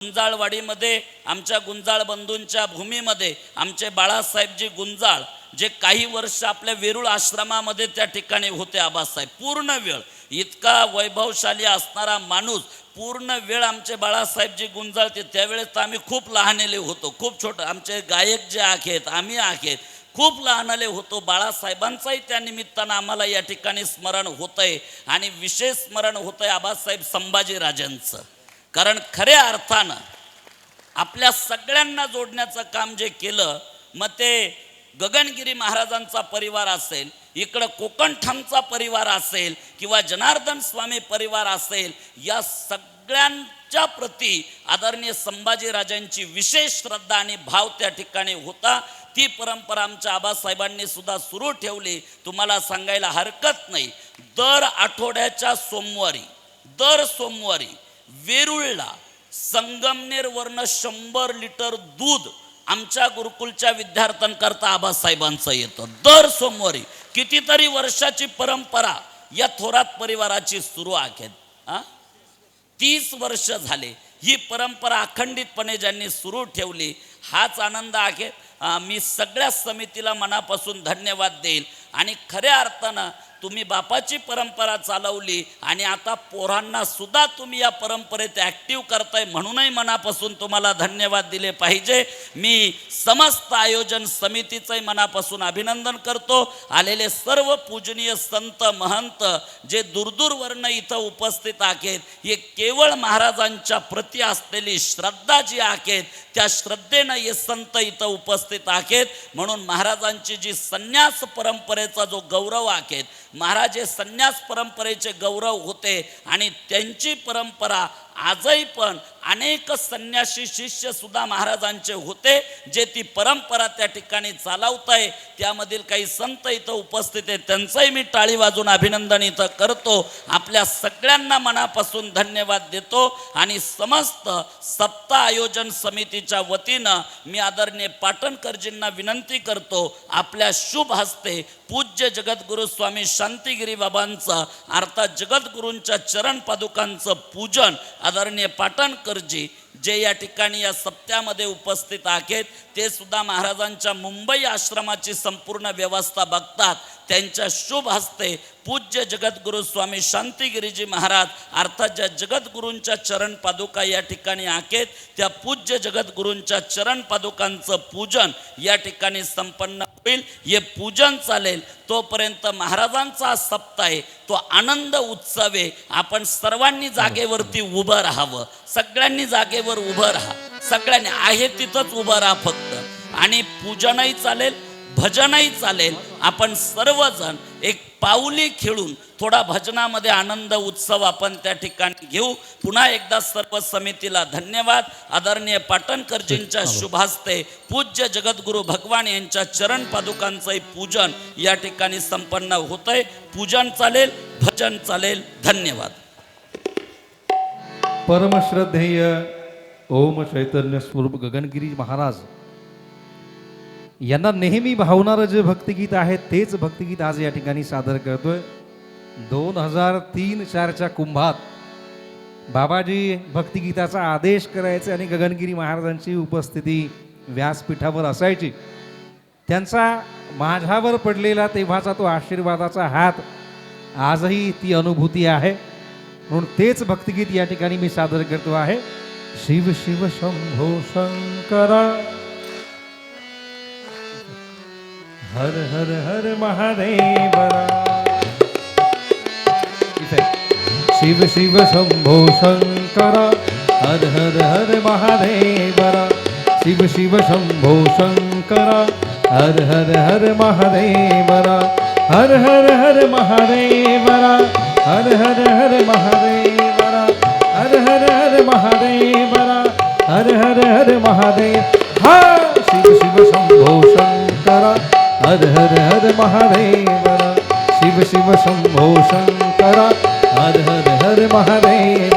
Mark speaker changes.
Speaker 1: गुंजाळवाडीमध्ये आमच्या गुंजाळ बंधूंच्या भूमीमध्ये आमचे बाळासाहेबजी गुंजाळ जे काही वर्ष आपल्या वेरूळ आश्रमामध्ये त्या ठिकाणी होते आबासाहेब, पूर्ण वेळ इतका वैभवशाली असणारा माणूस पूर्ण वेळ आमचे बाळासाहेबजी गुंजाळ ते त्यावेळेस तर आम्ही खूप लहानेले होतो, खूप छोटं आमचे गायक जे आहेत आम्ही आहेत खूप लहानले होतो. बाळासाहेबांचाही त्या निमित्तानं आम्हाला या ठिकाणी स्मरण होतंय आणि विशेष स्मरण होतंय आबासाहेब संभाजीराजांचं. कारण खऱ्या अर्थानं आपल्या सगळ्यांना जोडण्याचं काम जे केलं, मग ते गगनगिरी महाराजांचा परिवार असेल, इकडं कोकणठाणचा परिवार असेल किंवा जनार्दन स्वामी परिवार असेल, या सगळ्यांच्या प्रती आदरणीय संभाजीराजांची विशेष श्रद्धा आणि भाव त्या ठिकाणी होता. ती परंपरा आमच्या आबासाहेबांनी सुद्धा सुरू ठेवली. तुम्हाला सांगायला हरकत नाही, दर आठवड्याच्या दर सोमवारी वेरूळला संगमनेरवरनं 100 लिटर दूध आमच्या गुरुकुलच्या विद्यार्थ्यांकरता आबासाहेबांचं येतं दर सोमवारी. कितीतरी वर्षाची परंपरा या थोरात परिवाराची सुरू आहे. 30 वर्ष झाले ही परंपरा अखंडितपणे ज्यांनी सुरू ठेवली, हाच आनंद आहे. मी सगळ्या समितीला मनापासून धन्यवाद देईल. आणि खऱ्या अर्थानं तुम्ही बापाची परंपरा चालवली आणि आता पोरांना सुद्धा तुम्ही या परंपरेत ॲक्टिव्ह करताय, म्हणूनही मनापासून तुम्हाला धन्यवाद दिले पाहिजे. मी समस्त आयोजन समितीचंही मनापासून अभिनंदन करतो. आलेले सर्व पूजनीय संत महंत जे दूरदूरवरनं इथं उपस्थित आहेत, हे केवळ महाराजांच्या प्रती असलेली श्रद्धा जी आहेत त्या श्रद्धेनं हे संत इथं उपस्थित आहेत. म्हणून महाराजांची जी संन्यास परंपरेचा जो गौरव आहे, महाराज हे संन्यास परंपरेचे गौरव होते आणि त्यांची परंपरा आजही पण अनेक संन्यासी शिष्य सुद्धा महाराजांचे होते जे ती परंपरा त्या ठिकाणी चालवत आहे. त्यामधील काही संत इथं उपस्थित आहेत, त्यांचंही मी टाळी वाजून अभिनंदन इथं करतो. आपल्या सगळ्यांना मनापासून धन्यवाद देतो आणि समस्त सप्ताह आयोजन समितीच्या वतीनं मी आदरणीय पाटणकरजींना विनंती करतो, आपल्या शुभ हस्ते पूज्य जगद्गुरु स्वामी शांतिगिरी बाबांचं अर्थात जगद्गुरूंच्या चरण पादुकांचं पूजन आदरणीय पाटणकरजी जे या ठिकाणी या सप्त्यामध्ये उपस्थित आहेत, ते सुद्धा महाराजांच्या मुंबई आश्रमाची संपूर्ण व्यवस्था बघतात. त्यांच्या शुभ हस्ते पूज्य जगद्गुरु स्वामी शांतिगिरीजी महाराज अर्थात ज्या जगद्गुरूंच्या चरण पादुका या ठिकाणी आहेत, त्या पूज्य जगद्गुरूंच्या चरण पादुकांचं पूजन या ठिकाणी संपन्न होईल. हे पूजन चालेल तोपर्यंत महाराजांचा सप्ताह आहे तो आनंद उत्सव आहे. आपण सर्वांनी जागेवरती उभं राहावं, सगळ्यांनी जागेवर उभं राहा, सगळ्यांनी आहे तिथंच उभं राहा फक्त. आणि पूजनही चालेल, भजनही चालेल. आपण सर्वजण एक पाऊली खेळून थोडा भजनामध्ये आनंद उत्सव आपण त्या ठिकाणी घेऊ. पुन्हा एकदा सर्व समितीला धन्यवाद. आदरणीय पाटणकरजींच्या शुभास्ते पूज्य जगद्गुरू भगवान यांच्या चरण पादुकांचंही पूजन या ठिकाणी संपन्न होतंय. पूजन चालेल, भजन चालेल. धन्यवाद.
Speaker 2: परमश्रद्धेय ओम चैतन्य स्वरूप गगनगिरी महाराज यांना नेहमी भावणारं जे भक्तिगीत आहे तेच भक्तिगीत आज या ठिकाणी सादर करतोय. 2003-04च्या कुंभात बाबाजी भक्तिगीताचा आदेश करायचे आणि गगनगिरी महाराजांची उपस्थिती व्यासपीठावर असायची. त्यांचा माझ्यावर पडलेला तेव्हाचा तो आशीर्वादाचा हात आजही ती अनुभूती आहे. म्हणून तेच भक्तिगीत या ठिकाणी मी सादर करतो आहे. शिव शिव शंभो शंकरा हर हर हर महादेव. शिव शिव शंभो शंकरा हर हर हर महादेव. शिव शिव शंभो शंकरा हर हर हर महादेव. हर हर हर महादेव. हर हर हर महादेव. हर हर हर महादेव. हर हर हर महादेव. हा शिव शिव शंभो शंकरा हर हर हर महादेव. शिव शिव शंभो शंकरा हर हर हर महादेव.